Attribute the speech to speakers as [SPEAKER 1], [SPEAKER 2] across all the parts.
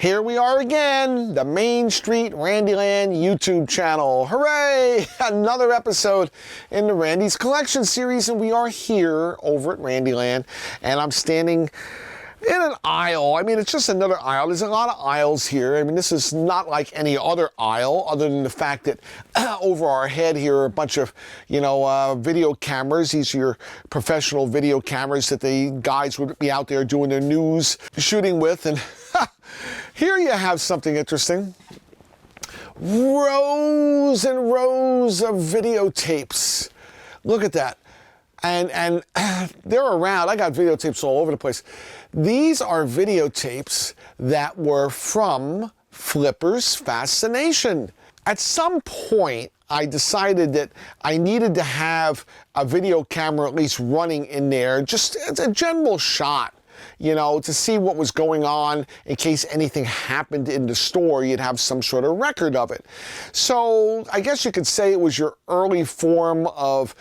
[SPEAKER 1] Here we are again, the Main Street Randyland YouTube channel. Hooray! Another episode in the Randy's Collection series, and we are here over at Randyland, and I'm standing in an aisle. I mean, it's just another aisle. There's a lot of aisles here. I mean, this is not like any other aisle, other than the fact that over our head here are a bunch of, video cameras. These are your professional video cameras that the guys would be out there doing their news shooting with. And here you have something interesting. Rows and rows of videotapes. Look at that. And they're around. I got videotapes all over the place. These are videotapes that were from Flipper's Fascination. At some point, I decided that I needed to have a video camera at least running in there, just as a general shot, to see what was going on in case anything happened in the store. You'd have some sort of record of it. So I guess you could say it was your early form of,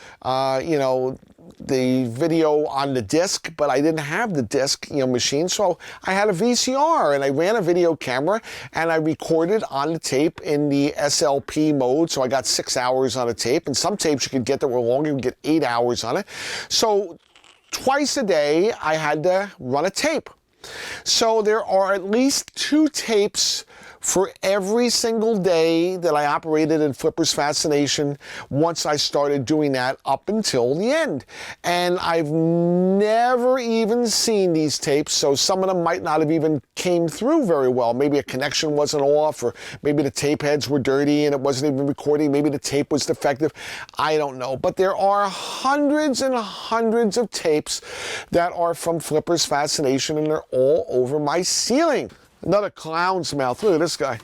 [SPEAKER 1] the video on the disc, but I didn't have the disc, machine, so I had a VCR, and I ran a video camera, and I recorded on the tape in the SLP mode, so I got 6 hours on a tape, and some tapes you could get that were longer, you could get 8 hours on it. So twice a day, I had to run a tape. So there are at least 2 tapes for every single day that I operated in Flipper's Fascination once I started doing that up until the end. And I've never even seen these tapes, so some of them might not have even came through very well. Maybe a connection wasn't off, or maybe the tape heads were dirty and it wasn't even recording. Maybe the tape was defective. I don't know. But there are hundreds and hundreds of tapes that are from Flipper's Fascination, and they're all over my ceiling. Another clown's mouth. Look at this guy.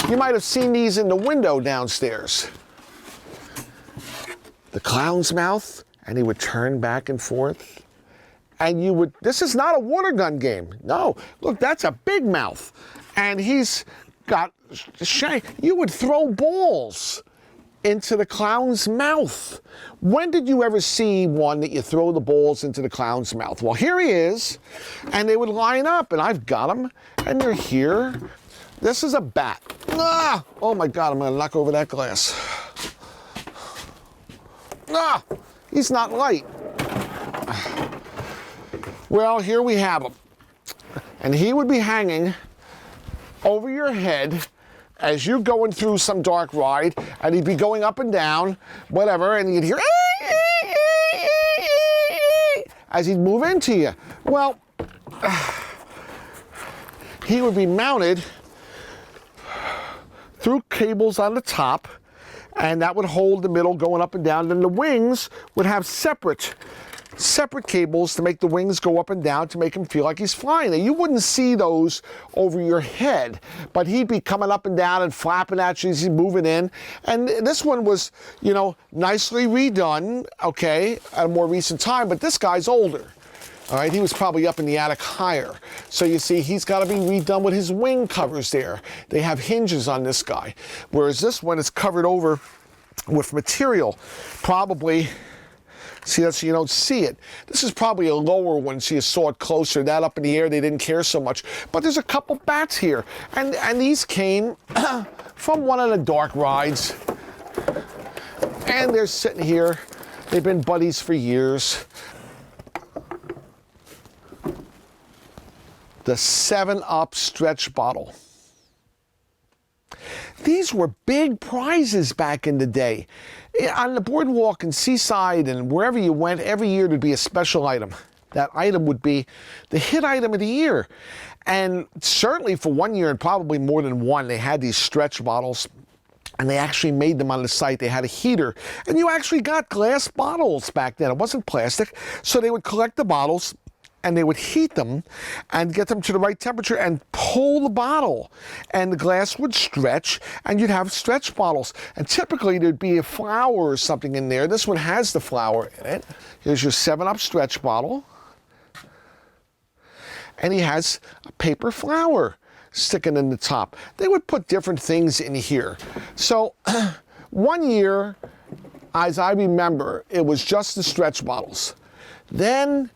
[SPEAKER 1] You might have seen these in the window downstairs. The clown's mouth, and he would turn back and forth. And you would, this is not a water gun game. No, look, that's a big mouth. And he's got, you would throw balls into the clown's mouth. When did you ever see one that you throw the balls into the clown's mouth? Well, here he is, and they would line up, and I've got them, and they're here. This is a bat. Ah! Oh my God, I'm gonna knock over that glass. Ah! He's not light. Well, here we have him. And he would be hanging over your head as you're going through some dark ride, and he'd be going up and down, whatever, and you'd hear as he'd move into you. Well, he would be mounted through cables on the top, and that would hold the middle going up and down. Then the wings would have separate cables to make the wings go up and down to make him feel like he's flying. Now, you wouldn't see those over your head, but he'd be coming up and down and flapping at you as he's moving in. And this one was, nicely redone, okay, at a more recent time, but this guy's older. All right, he was probably up in the attic higher. So you see, he's got to be redone with his wing covers there. They have hinges on this guy, whereas this one is covered over with material, probably. See, that's so you don't see it. This is probably a lower one, so you saw it closer. That up in the air, they didn't care so much. But there's a couple bats here. And these came from one of the dark rides. And they're sitting here. They've been buddies for years. The 7-Up stretch bottle. These were big prizes back in the day. On the boardwalk and Seaside and wherever you went, every year there'd be a special item. That item would be the hit item of the year. And certainly for one year, and probably more than one, they had these stretch bottles. And they actually made them on the site. They had a heater. And you actually got glass bottles back then. It wasn't plastic. So they would collect the bottles, and they would heat them and get them to the right temperature and pull the bottle, and the glass would stretch, and you'd have stretch bottles. And typically there'd be a flower or something in there. This one has the flower in it. Here's your 7-Up stretch bottle. And he has a paper flower sticking in the top. They would put different things in here. So one year, as I remember, it was just the stretch bottles. Then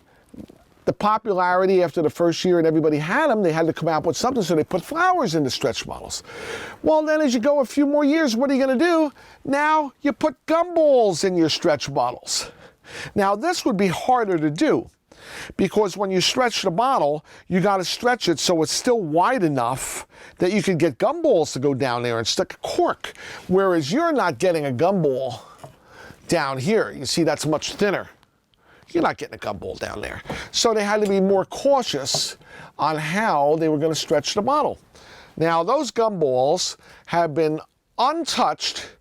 [SPEAKER 1] the popularity after the first year and everybody had them, they had to come out with something, so they put flowers in the stretch models. Well, then as you go a few more years, what are you going to do? Now you put gumballs in your stretch models. Now this would be harder to do, because when you stretch the bottle, you got to stretch it so it's still wide enough that you can get gumballs to go down there and stick a cork. Whereas you're not getting a gumball down here. You see, that's much thinner. You're not getting a gumball down there. So they had to be more cautious on how they were going to stretch the bottle. Now, those gumballs have been untouched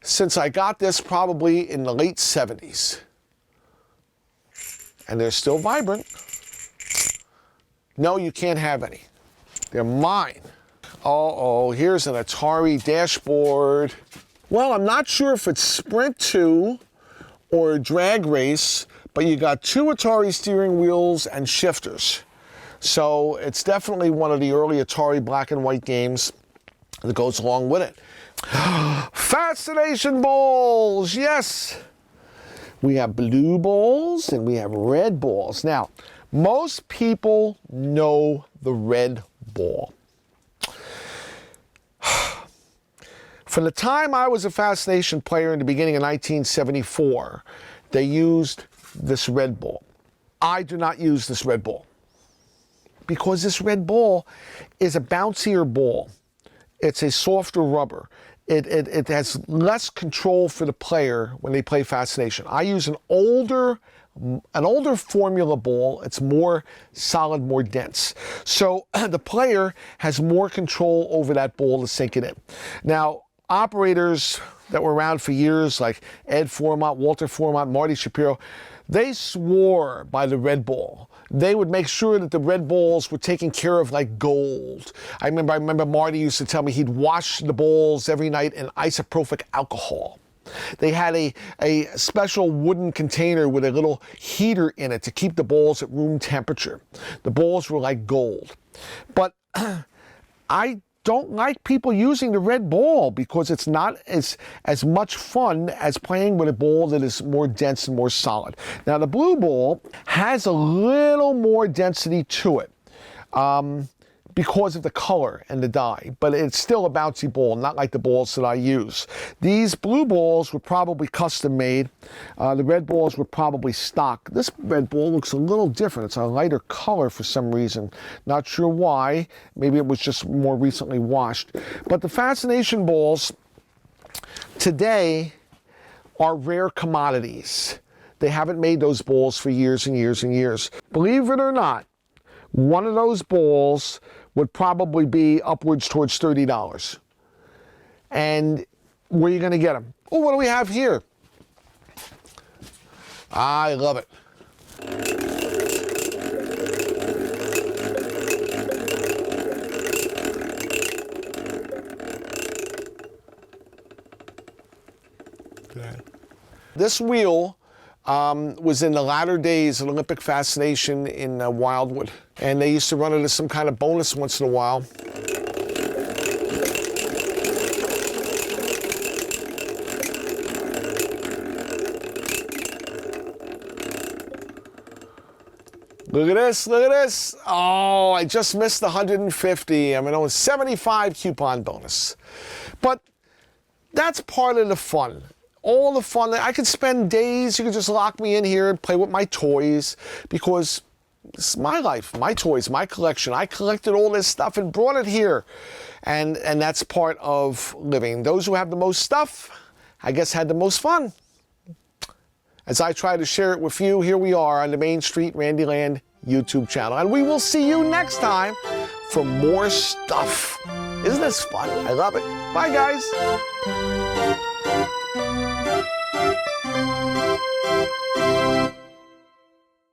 [SPEAKER 1] since I got this probably in the late 70s. And they're still vibrant. No, you can't have any. They're mine. Uh-oh, here's an Atari dashboard. Well, I'm not sure if it's Sprint 2 or Drag Race, but you got 2 Atari steering wheels and shifters. So it's definitely one of the early Atari black and white games that goes along with it. Fascination Balls, yes! We have blue balls and we have red balls. Now, most people know the red ball. From the time I was a Fascination player in the beginning of 1974, they used this red ball. I do not use this red ball because this red ball is a bouncier ball. It's a softer rubber. It has less control for the player when they play Fascination. I use an older formula ball. It's more solid, more dense. So the player has more control over that ball to sink it in. Now, operators that were around for years, like Ed Formont, Walter Formont, Marty Shapiro, they swore by the red ball. They would make sure that the red balls were taken care of like gold. I remember Marty used to tell me he'd wash the balls every night in isopropyl alcohol. They had a special wooden container with a little heater in it to keep the balls at room temperature. The balls were like gold. But I don't like people using the red ball because it's not as much fun as playing with a ball that is more dense and more solid. Now, the blue ball has a little more density to it because of the color and the dye, but it's still a bouncy ball, not like the balls that I use. These blue balls were probably custom made. The red balls were probably stock. This red ball looks a little different. It's a lighter color for some reason. Not sure why. Maybe it was just more recently washed. But the Fascination Balls today are rare commodities. They haven't made those balls for years and years and years. Believe it or not, one of those balls would probably be upwards towards $30. And where are you going to get them? Oh, what do we have here? I love it. This wheel was in the latter days of Olympic Fascination in Wildwood. And they used to run it as some kind of bonus once in a while. Look at this, look at this. Oh, I just missed the 150. I mean, it was 75 coupon bonus. But that's part of the fun. All the fun. I could spend days, you could just lock me in here and play with my toys because this is my life, my toys, my collection. I collected all this stuff and brought it here. And that's part of living. Those who have the most stuff, I guess, had the most fun. As I try to share it with you, here we are on the Main Street Randyland YouTube channel. And we will see you next time for more stuff. Isn't this fun? I love it. Bye, guys.